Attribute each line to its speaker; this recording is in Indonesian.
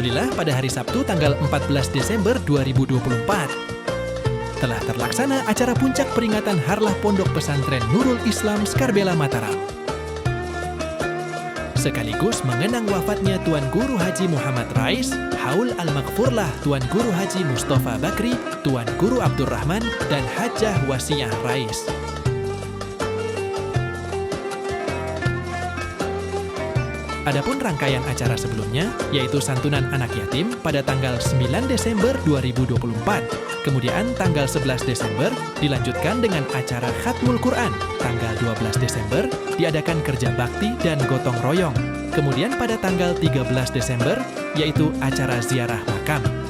Speaker 1: Alhamdulillah pada hari Sabtu tanggal 14 Desember 2024 telah terlaksana acara puncak peringatan Harlah Pondok Pesantren Nurul Islam Skarbela Mataram. Sekaligus mengenang wafatnya Tuan Guru Haji Muhammad Rais, Haul Al-Maghfurlah Tuan Guru Haji Mustafa Bakri, Tuan Guru Abdurrahman, dan Hajah Wasiyah Rais. Adapun rangkaian acara sebelumnya, yaitu santunan anak yatim pada tanggal 9 Desember 2024. Kemudian tanggal 11 Desember dilanjutkan dengan acara Khatmul Quran. Tanggal 12 Desember diadakan kerja bakti dan gotong royong. Kemudian pada tanggal 13 Desember, yaitu acara ziarah makam.